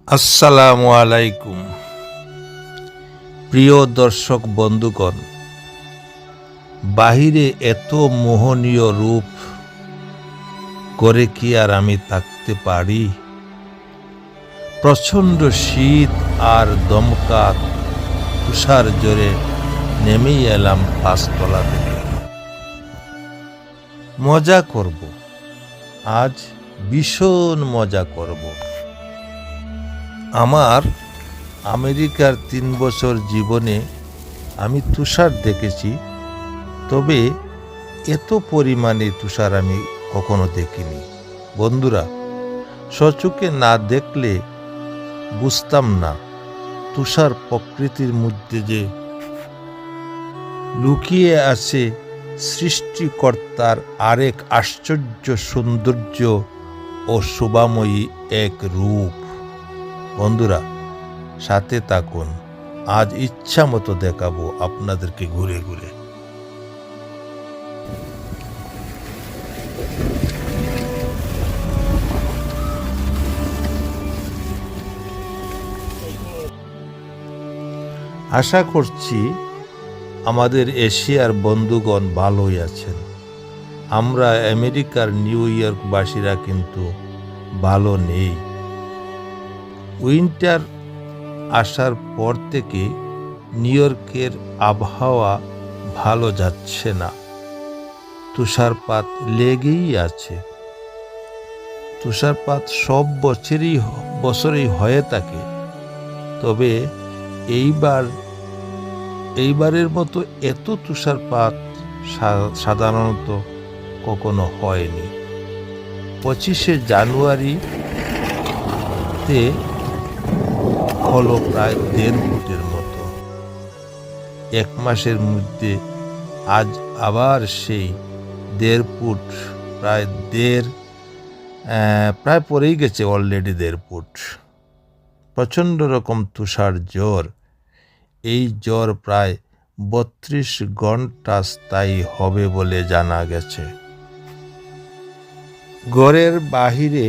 আসসালামু আলাইকুম। প্রিয় দর্শক বন্ধুগণ, বাহিরে এত মোহনীয় রূপ করে কি আর আমি থাকতে পারি? প্রচণ্ড শীত আর দমকা তুষার জোরে নেমেই এলাম পাঁচতলা থেকে। মজা করব, আজ ভীষণ মজা করব। আমার আমেরিকার 3 বছর জীবনে আমি তুষার দেখেছি, তবে এত পরিমাণে তুষার আমি কখনো দেখিনি। বন্ধুরা, সচক্ষে না দেখলে বুঝতাম না তুষার প্রকৃতির মধ্যে যে লুকিয়ে আছে সৃষ্টিকর্তার আরেক আশ্চর্য সৌন্দর্য ও শোভাময়ী এক রূপ। বন্ধুরা, সাথে থাকুন, আজ ইচ্ছা মতো দেখাবো আপনাদেরকে ঘুরে ঘুরে। আশা করছি আমাদের এশিয়ার বন্ধুগণ ভালোই আছেন। আমরা আমেরিকার নিউ ইয়র্কবাসীরা কিন্তু ভালো নেই। উইন্টার আসার পর থেকে নিউ ইয়র্কের আবহাওয়া ভালো যাচ্ছে না। তুষারপাত লেগেই আছে। তুষারপাত সব বছরেই হয়ে থাকে, তবে এইবারের মতো এত তুষারপাত সাধারণত কখনো হয়নি। 25শে জানুয়ারিতে হলো প্রায় 1.5 ফুটের মতো। 1 মাসের মধ্যে আজ আবার সেই 1.5 ফুট, প্রায় পড়েই গেছে অলরেডি 1.5 ফুট। প্রচণ্ড রকম তুষার ঝড়। এই ঝড় প্রায় 32 ঘন্টা স্থায়ী হবে বলে জানা গেছে। ঘরের বাহিরে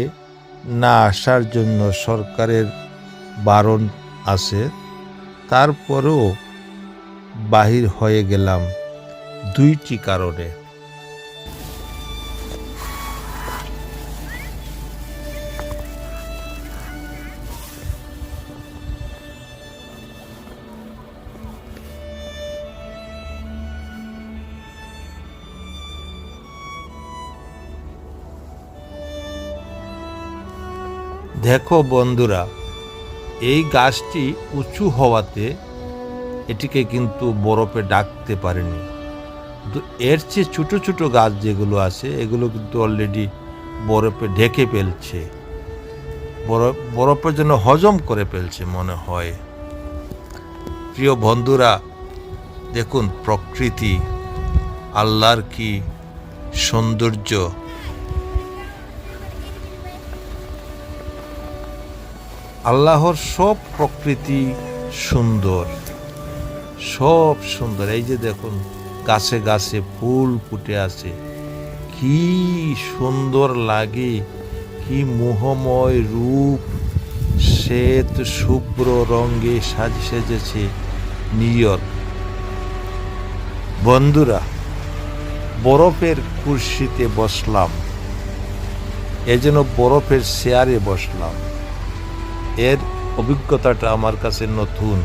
না আসার জন্য সরকারের বারণ আছে, তারপরেও বাহির হয়ে গেলাম 2টি কারণে। দেখো বন্ধুরা, এই গাছটি উঁচু হওয়াতে এটিকে কিন্তু বরফে ঢাকতে পারেনি। এর চেয়ে ছোট ছোট গাছ যেগুলো আছে এগুলো কিন্তু অলরেডি বরফে ঢেকে ফেলছে। বরফের জন্য হজম করে ফেলছে মনে হয়। প্রিয় বন্ধুরা, দেখুন প্রকৃতি, আল্লাহর কি সৌন্দর্য। আল্লাহর সব প্রকৃতি সুন্দর, সব সুন্দর। এই যে দেখুন, গাছে গাছে ফুল ফুটে আছে, কি সুন্দর লাগে, কি মোহময় রূপ। শ্বেত শুভ্র রঙে সেজেছে নিউ ইয়র্ক। বন্ধুরা, বরফের কুর্সিতে বসলাম, এজন্য বরফের চেয়ারে বসলাম। এর অভিজ্ঞতাটা আমার কাছে নতুন।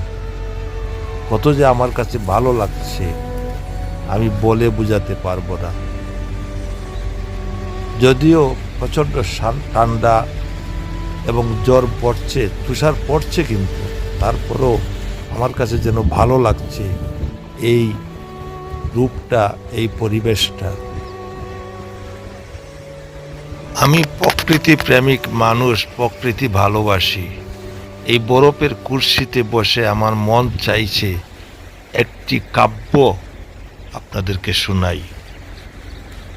কত যে আমার কাছে ভালো লাগছে আমি বলে বোঝাতে পারবো না। যদিও প্রচণ্ড ঠান্ডা এবং জ্বর পড়ছে, তুষার পড়ছে, কিন্তু তারপরেও আমার কাছে যেন ভালো লাগছে এই রূপটা, এই পরিবেশটা। আমি প্রকৃতি প্রেমিক মানুষ, প্রকৃতি ভালোবাসি। এই বরফের কুর্সিতে বসে আমার মন চাইছে একটি কাব্য আপনাদেরকে শোনাই।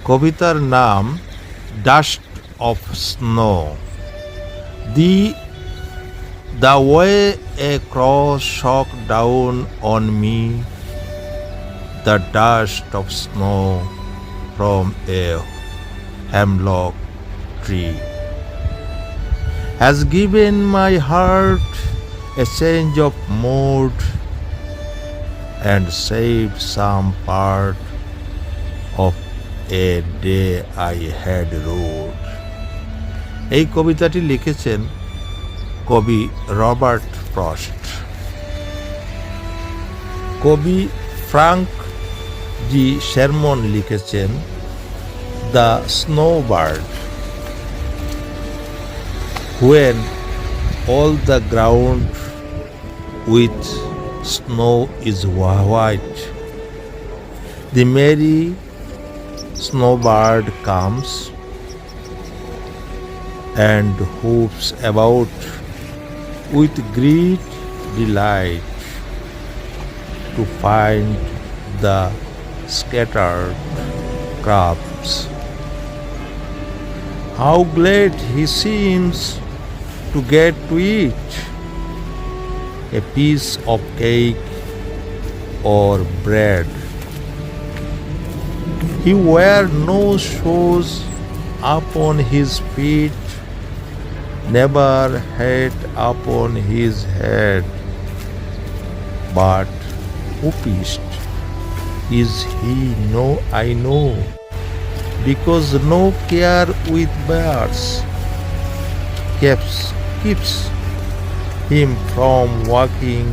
কবিতার নাম dust off snow. The way a cross shock down on me, the dust of snow from a hemlock tree. has given my heart a change of mood and saved some part of a day I had rode. এই কবিতাটি লিখেছেন কবি Robert frost. কবি Frank জি শারমন লিখেছেন the স্নোবার্ড। When all the ground with snow is white, the merry snowbird comes and hoops about with great delight to find the scattered crumbs. How glad he seems to get to eat a piece of cake or bread. He wear no shoes upon his feet, never hat upon his head, but whoopist is he, no, I know, because no care with birds keeps him from walking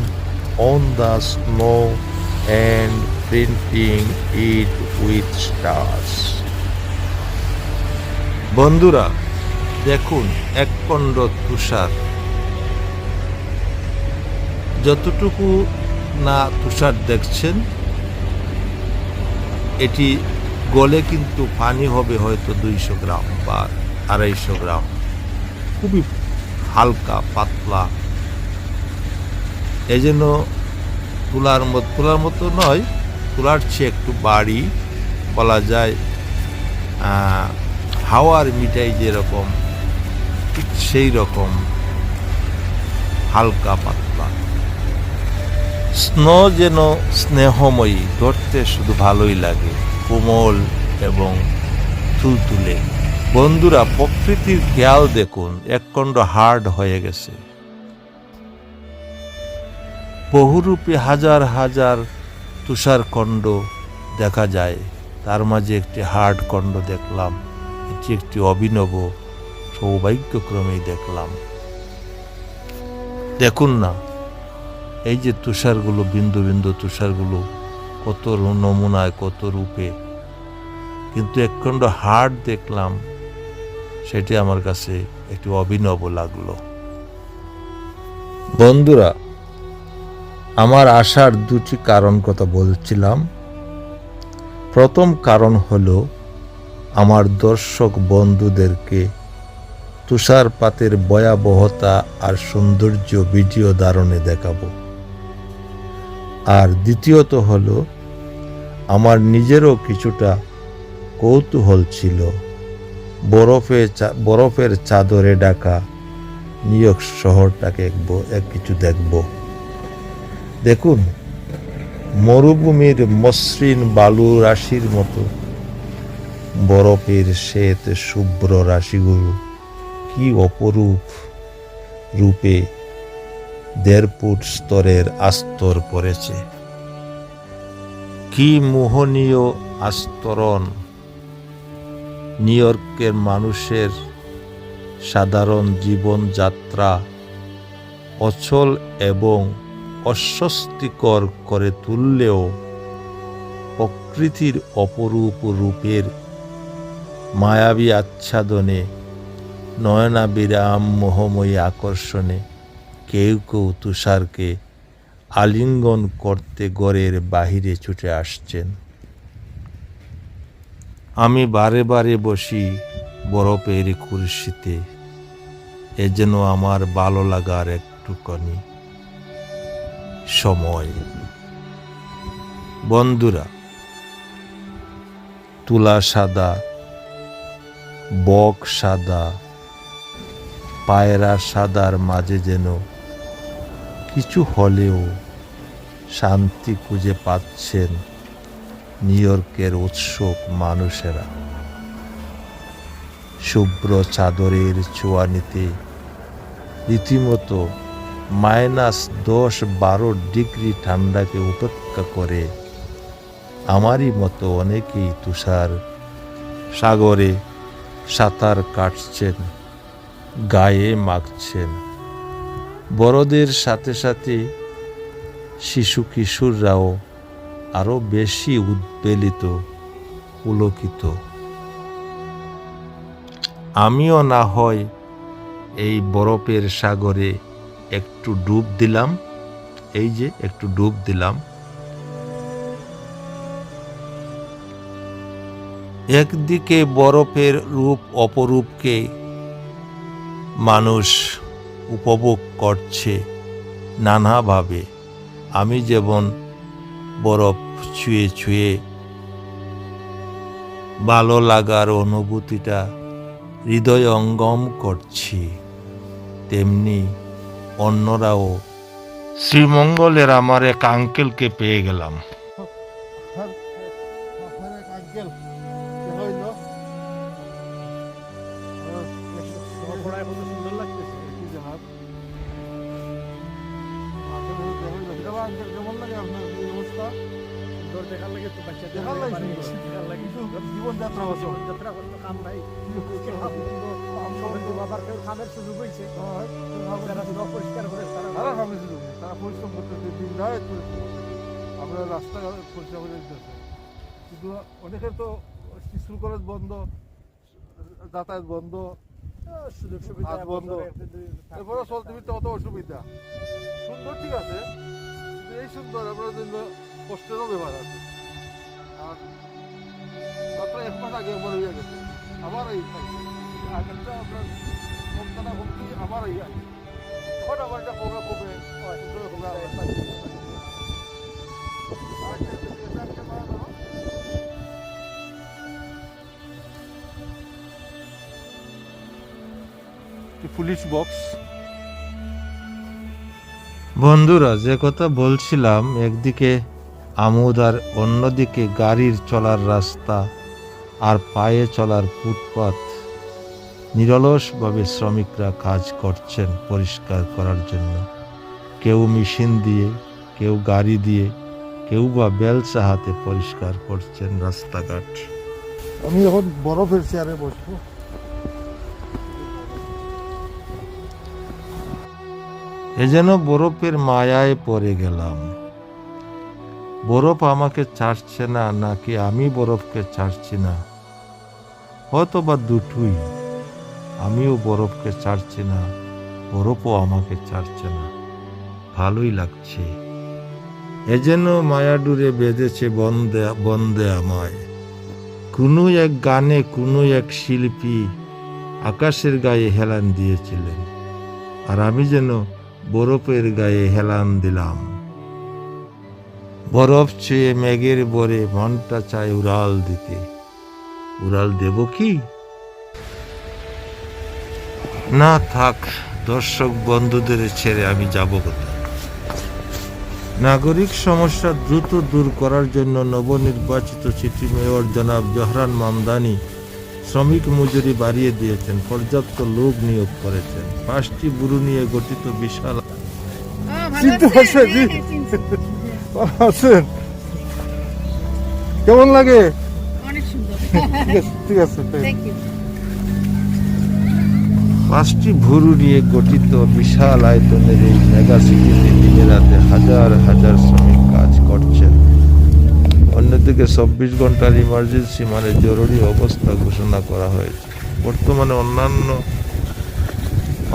on the snow and printing it with stars. বন্ধুরা দেখুন একখণ্ড তুষার, যতটুকু না তুষার দেখছেন এটি গলে কিন্তু পানি হবে হয়তো 200 গ্রাম বা 250 গ্রাম, খুবই হালকা পাতলা। এই জন্য তুলার মতো নয়, তুলার চেয়ে একটু বাড়ি বলা যায়। হাওয়ার মিঠাই যেরকম ঠিক সেই রকম হালকা পাতলা। স্নো যেন স্নেহময়ী, ধরতে শুধু ভালোই লাগে, কোমল এবং তুলতুলে। বন্ধুরা প্রকৃতির খেয়াল দেখুন, একখণ্ড হার্ড হয়ে গেছে। বহুরূপী হাজার হাজার তুষারখণ্ড দেখা যায়, তার মাঝে একটি হার্ড খণ্ড দেখলাম। এটি একটি অভিনব সৌভাগ্যক্রমেই দেখলাম। দেখুন না এই যে তুষারগুলো, বিন্দু বিন্দু তুষারগুলো কত নমুনায় কত রূপে, কিন্তু একখণ্ড হার্ড দেখলাম, সেটি আমার কাছে একটু অভিনব লাগলো। বন্ধুরা আমার আসার দুটি কারণ কথা বলছিলাম। প্রথম কারণ হলো আমার দর্শক বন্ধুদেরকে তুষারপাতের ভয়াবহতা আর সৌন্দর্য ভিডিও ধারণে দেখাবো। আর দ্বিতীয়ত হলো আমার নিজেরও কিছুটা কৌতূহল ছিল বরফের চাদরে ঢাকা নিউ ইয়র্ক শহরটাকে কিছু দেখব। দেখুন মরুভূমির মসৃণ বালু রাশির মতো বরফের শ্বেত শুভ্র রাশিগুলো কি অপরূপ রূপে 1.5 ফুট স্তরের আস্তর পড়েছে। কি মোহনীয় আস্তরণ! নিউ ইয়র্কের মানুষের সাধারণ জীবনযাত্রা অচল এবং অস্বস্তিকর করে তুললেও প্রকৃতির অপরূপ রূপের মায়াবী আচ্ছাদনে, নয়নাবিরাম মোহময়ী আকর্ষণে কেউ কেউ তুষারকে আলিঙ্গন করতে ঘরের বাহিরে ছুটে আসছেন। আমি বারে বারে বসি বরফের কুরসিতে, এ যেন আমার ভালো লাগার একটুখানি সময়। বন্ধুরা তুলা সাদা, বক সাদা, পায়রা সাদার মাঝে যেন কিছু হলেও শান্তি খুঁজে পাচ্ছেন নিউ ইয়র্কের উৎসুক মানুষেরা। শুভ্র চাদরের ছোঁয়া নিতে রীতিমতো -10-12 ডিগ্রি ঠান্ডাকে উপেক্ষা করে আমারই মতো অনেকেই তুষার সাগরে সাঁতার কাটছেন, গায়ে মাখছেন। বড়দের সাথে সাথে শিশু কিশোররাও আরো বেশি উদ্বেলিত, পুলকিত। আমিও না হয় এই বরফের সাগরে একটু ডুব দিলাম, এই যে একটু ডুব দিলাম। একদিকে বরফের রূপ অপরূপকে মানুষ উপভোগ করছে নানাভাবে। আমি যেমন বরফ ছুঁয়ে ছুঁয়ে ভালো লাগার অনুভূতিটা হৃদয়ঙ্গম করছি, তেমনি অন্যরাও। শ্রীমঙ্গলের আমার এক আঙ্কেলকে পেয়ে গেলাম। আমরা রাস্তাঘাট পরিষ্কার করে দিতেছে, কিন্তু অনেকের তো স্কুল কলেজ বন্ধ, যাতায়াত বন্ধ, সুযোগ সুবিধা বন্ধ, এরপরে চলতে ফিরতে অত অসুবিধা। সুন্দর ঠিক আছে, কিন্তু এই সুন্দর আপনার জন্য কষ্টেরও ব্যাপার আছে। আর মাত্র 1 মাস আগে একবার হয়ে গেছে, আবার এই আগেরটা আপনার কমতানা কমতি আবার এই আছে। এখন আবার এটা কমে কমে পুলিশ বক্স। বন্ধুরা, যে কথা বলছিলাম, একদিকে আমোদ আর অন্যদিকে গাড়ির চলার রাস্তা আর পায়ে চলার ফুটপাত। নিরলসভাবে শ্রমিকরা কাজ করছেন পরিষ্কার করার জন্য। কেউ মেশিন দিয়ে, কেউ গাড়ি দিয়ে, কেউ বা বেলচা হাতে পরিষ্কার করছেন রাস্তাঘাট। আমি এখন বরফের চেয়ারে বসবো। এ যেন বরফের মায়ায় পড়ে গেলাম। বরফ আমাকে ছাড়ছে না, নাকি আমি বরফকে ছাড়ছি না, হয়তো বা দুটোই। আমিও বরফকে ছাড়ছি না, বরফও আমাকে ছাড়ছে না। ভালোই লাগছে। এ যেন মায়াডুরে বেঁধেছে বন্দে বন্দে আমায়। কোনো এক গানে কোনো এক শিল্পী আকাশের গায়ে হেলান দিয়েছিলেন, আর আমি যেন বরফের গায়ে হেলান দিলাম। বরফ ছুঁয়ে মেঘের বরে মনটা চায় উড়াল দিতে। উড়াল দেব কি? না থাক, দর্শক বন্ধুদের ছেড়ে আমি যাব কোথায়? নাগরিক সমস্যা দ্রুত দূর করার জন্য নবনির্বাচিত সিটি মেয়র জনাব জহরান মামদানি শ্রমিক মজুরি বাড়িয়ে দিয়েছেন, পর্যাপ্ত লোক নিয়োগ করেছেন। 5টি বুরু নিয়ে গঠিত বিশাল। কেমন লাগে? অনেক সুন্দর। ঠিক আছে। 5টি ভুরু নিয়ে গঠিত বিশাল আয়তনের এই মেগা সিটিতে দিনে রাতে হাজার হাজার শ্রমিক কাজ করছেন। অন্যদিকে 24 ঘন্টার ইমার্জেন্সি মানে জরুরি অবস্থা ঘোষণা করা হয়েছে। বর্তমানে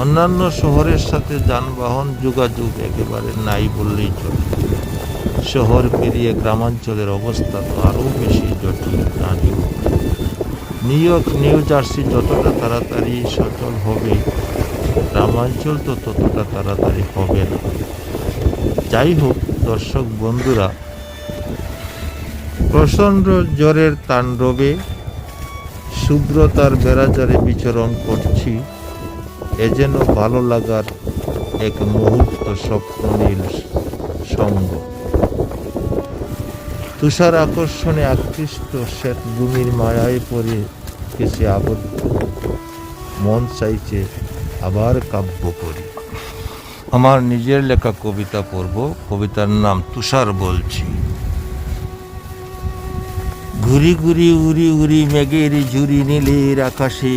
অন্যান্য শহরের সাথে যানবাহন যোগাযোগ একেবারে নাই বললেই চলে। শহর পেরিয়ে গ্রামাঞ্চলের অবস্থা তো আরও বেশি জটিল, নাজুক। নিউ জার্সি যতটা তাড়াতাড়ি সচল হবে, গ্রামাঞ্চল তো ততটা তাড়াতাড়ি হবে না। যাই হোক দর্শক বন্ধুরা, প্রচণ্ড জ্বরের তাণ্ডবে শুভ্রতার বেড়াজারে বিচরণ করছি। এ যেন ভালো লাগার এক মুহূর্ত, স্বপ্ননীল সঙ্গ। তুষার আকর্ষণে আকৃষ্ট শ্বেতভূমির মায়ায় পড়ে গেছে আবদ্ধ। মন চাইছে আবার কাব্য করি। আমার নিজের লেখা কবিতা পড়ব। কবিতার নাম তুষার বলছি। ঘুরি ঘুরি উড়ি উড়ি মেঘের ঝুরি নীলের আকাশে,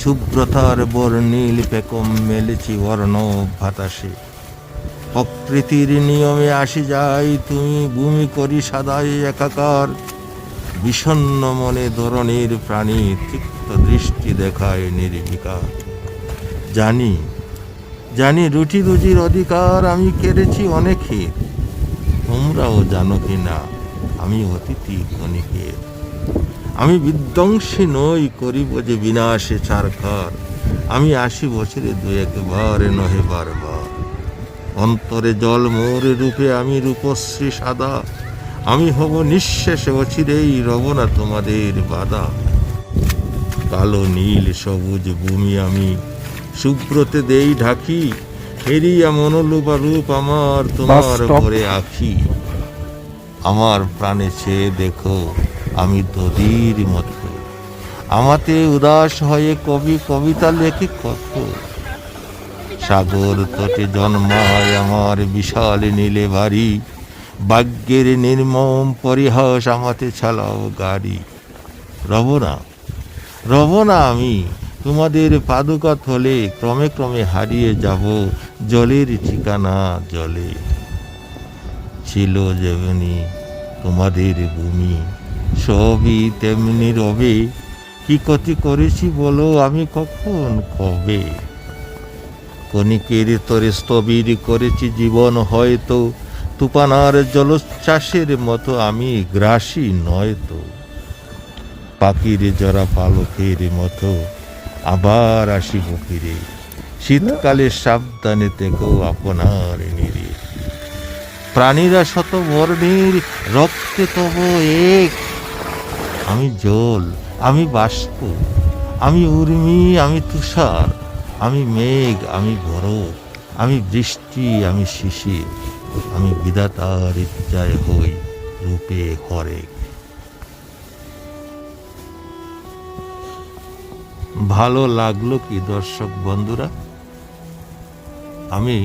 শুভ্রতার বর্ণিল পেকম মেলেছি বর্ণ বাতাসে। প্রকৃতির নিয়মে আসি যাই, তুমি ভূমি করি সাদায় একাকার। বিষণ্ণ মনে ধরনের প্রাণী তিক্ত দৃষ্টি দেখায় নির্বিকার। জানি জানি রুটি রুজির অধিকার আমি কেড়েছি অনেকের, তোমরাও জানো কি না আমি অতিথি ক্ষণিকের। আমি বিধ্বংসী নই, করিব যে বিনাশে ছারখার। আমি 80 বছরে 2-1 নহে বারবার। অন্তরে জল মোর রূপে আমি রূপশ্রী সাদা। আমি হব নিঃশেষে অচিরেই, রব না তোমাদের বাধা। কালো নীল সবুজ ভূমি আমি শুভ্রতে দেই ঢাকি। হেরিয়া মনোলোভা রূপ আমার তোমার পরে আঁখি। আমার প্রাণে চেয়ে দেখো আমি তোদের মতো। আমাতে উদাস হয়ে কবি কবিতা লেখে কত। সাগর তটে জন্মায় আমার বিশাল নীলে বাড়ি। ভাগ্যের নির্মম পরিহাস আমাতে চালাও গাড়ি। রব না আমি তোমাদের পাদুকা থলে, ক্রমে ক্রমে হারিয়ে যাব জলের ঠিকানা জলে। ছিল যেমনি তোমাদের ভূমি, সবই তেমনি রবে। কি ক্ষতি করেছি বলো আমি কখন কবে। কণিকের তরে স্থবির করেছি জীবন হয়তো, তুফানার জলোচ্ছ্বাসের মতো আমি গ্রাসী নয়তো। পাখির জরা পালকের মতো আবার আসিব ফিরে, শীতকালে সাবধানে থেকো আপনার নিরে। প্রাণীরা শত বর্ণের রক্তে তব এক। আমি জল, আমি বাষ্প, আমি উর্মি, আমি তুষার, আমি মেঘ, আমি বরফ, আমি বৃষ্টি, আমি শিশির। আমি বিধাতার ইচ্ছায় হই রূপে হরেক। ভালো লাগলো কি দর্শক বন্ধুরা? আমি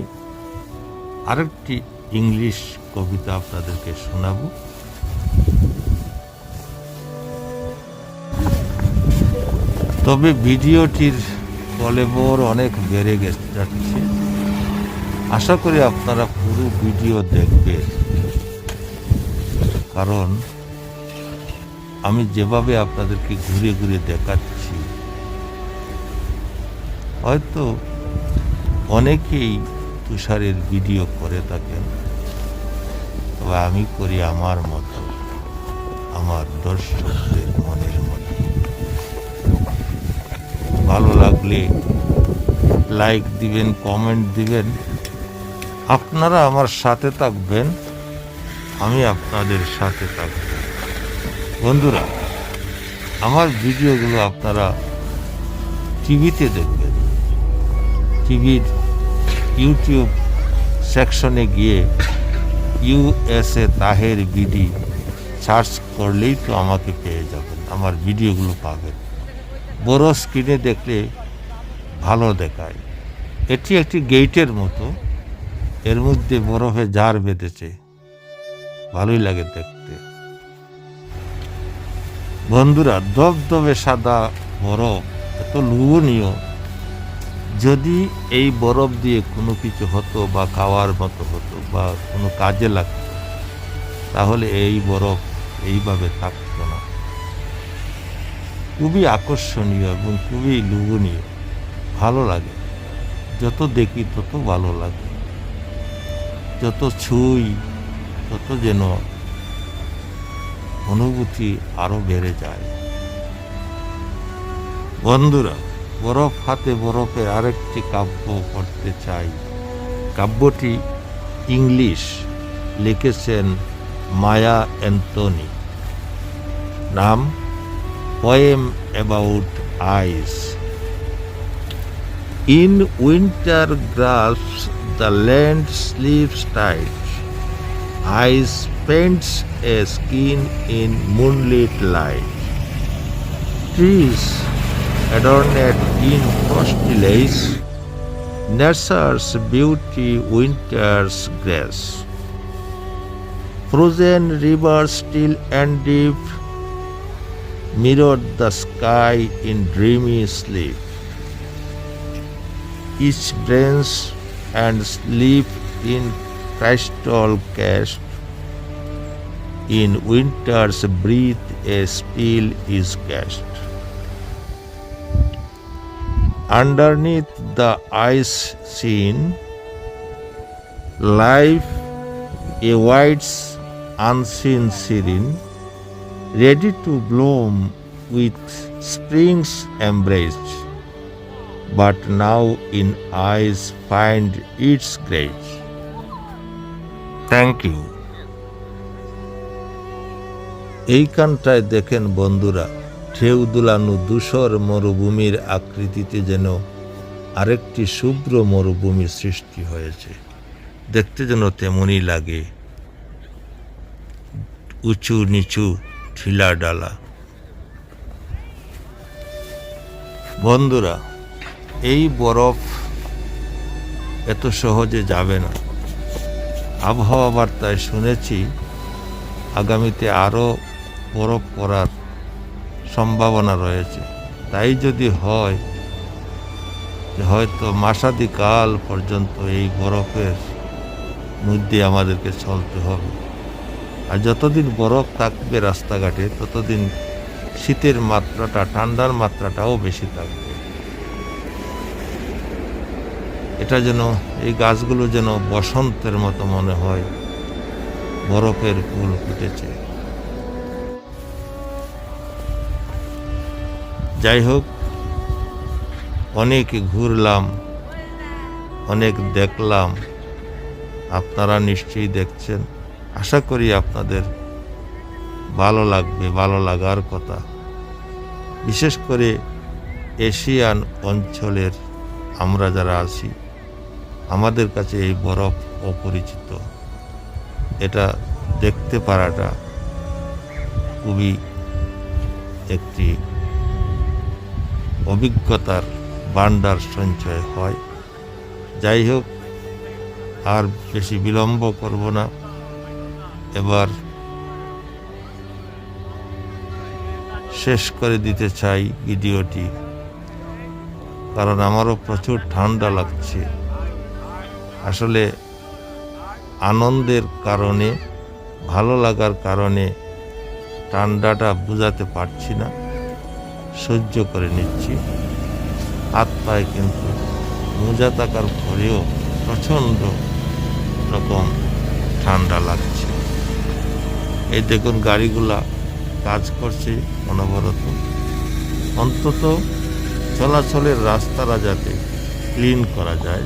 আরেকটি ইংলিশ কবিতা আপনাদেরকে শোনাবো। তবে ভিডিওটির কলেবর অনেক বেড়ে যাচ্ছে। আশা করি আপনারা পুরো ভিডিও দেখবেন, কারণ আমি যেভাবে আপনাদেরকে ঘুরে ঘুরে দেখাচ্ছি, হয়তো অনেকেই তুষারের ভিডিও করে থাকেন, তবে আমি করি আমার মতো, আমার দর্শকদের মনের মতো। ভালো লাগলে লাইক দিবেন, কমেন্ট দিবেন। আপনারা আমার সাথে থাকবেন, আমি আপনাদের সাথে থাকব। বন্ধুরা, আমার ভিডিওগুলো আপনারা টিভিতে দেখবেন। টিভির ইউটিউব সেকশনে গিয়ে USA তাহের বিডি সার্চ করলেই তো আমাকে পেয়ে যাবেন, আমার ভিডিওগুলো পাবেন। বড় স্ক্রিনে দেখলে ভালো দেখায়। এটি একটি গেটের মতো, এর মধ্যে বরফে জার বেঁধেছে, ভালোই লাগে দেখতে। বন্ধুরা, দবদবে সাদা বরফ এত লোভনীয়। যদি এই বরফ দিয়ে কোনো কিছু হতো বা খাওয়ার মতো হতো বা কোনো কাজে লাগতো, তাহলে এই বরফ এইভাবে থাকতো না। খুবই আকর্ষণীয় এবং খুবই লোভনীয়, ভালো লাগে। যত দেখি তত ভালো লাগে, যত ছুঁই তত যেন অনুভূতি আরো বেড়ে যায়। বন্ধুরা, বরফ হাতে বরফে আরেকটি কাব্য পড়তে চাই। কাব্যটি ইংলিশ, লিখেছেন মায়া অ্যান্টনি। নাম Poem About Ice. In winter grasps the land sleeps tight. Ice paints a skin in moonlit light. Trees adorned in frosty lace nature's beauty, winter's grace. Frozen rivers still and deep mirrored the sky in dreamy sleep. Each branch and leaf in crystal cast. In winter's breath a spell is cast. Underneath the ice scene, life awaits unseen serene, ready to bloom with spring's embrace, but now in eyes find its grace. Thank you. এইখানটায় দেখেন বন্ধুরা, ঢেউ দুলানো ধূসর মরুভূমির আকৃতিতে যেন আরেকটি শুভ্র মরুভূমির সৃষ্টি হয়েছে। দেখতে যেন তেমনই লাগে, উঁচু নিচু ঢিলা ডালা। বন্ধুরা, এই বরফ এত সহজে যাবে না। আবহাওয়া বার্তায় শুনেছি আগামীতে আরও বরফ পড়ার সম্ভাবনা রয়েছে। তাই যদি হয়, হয়তো মাসাদিকাল পর্যন্ত এই বরফের মধ্যে আমাদেরকে চলতে হবে। আর যতদিন বরফ থাকবে রাস্তাঘাটে, ততদিন শীতের মাত্রাটা, ঠান্ডার মাত্রাটাও বেশি থাকবে। এটা যেন, এই গাছগুলো যেন বসন্তের মতো মনে হয়, বরফের ফুল ফুটেছে। যাই হোক, অনেক ঘুরলাম, অনেক দেখলাম, আপনারা নিশ্চয়ই দেখছেন। আশা করি আপনাদের ভালো লাগবে, ভালো লাগার কথা। বিশেষ করে এশিয়ান অঞ্চলের আমরা যারা আছি, আমাদের কাছে এই বরফ অপরিচিত। এটা দেখতে পারাটা খুবই একটি অভিজ্ঞতার ভান্ডার সঞ্চয় হয়। যাই হোক, আর বেশি বিলম্ব করব না। এবার শেষ করে দিতে চাই ভিডিওটি, কারণ আমারও প্রচুর ঠান্ডা লাগছে। আসলে আনন্দের কারণে, ভালো লাগার কারণে ঠান্ডাটা বোঝাতে পারছি না, সহ্য করে নিচ্ছি। হাত পায়ে কিন্তু মোজা থাকার পরেও প্রচণ্ড রকম ঠান্ডা লাগছে। এই দেখুন, গাড়িগুলা কাজ করছে অনবরত। অন্তত চলাচলের রাস্তাটা যাতে ক্লিন করা যায়,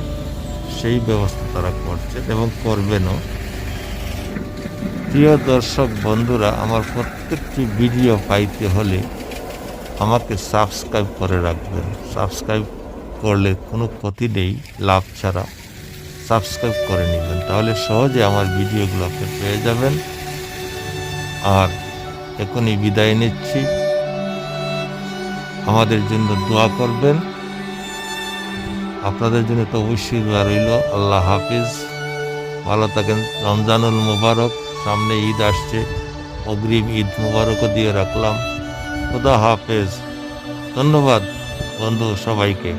সেই ব্যবস্থা তারা করছেন এবং করবেনও। প্রিয় দর্শক বন্ধুরা, আমার প্রত্যেকটি ভিডিও পাইতে হলে আমাকে সাবস্ক্রাইব করে রাখবেন। সাবস্ক্রাইব করলে কোনো ক্ষতি নেই, লাভ ছাড়া। সাবস্ক্রাইব করে নেবেন, তাহলে সহজে আমার ভিডিওগুলো আপনি পেয়ে যাবেন। আর এখনই বিদায় নিচ্ছি। আমাদের জন্য দোয়া করবেন। আপনাদের জন্য তো অবশ্যই দোয়া রইল। আল্লাহ হাফিজ, ভালো থাকেন। রমজানুল মুবারক, সামনে ঈদ আসছে, অগ্রিম ঈদ মুবারকও দিয়ে রাখলাম। খোদা হাফেজ। ধন্যবাদ বন্ধু সবাইকে।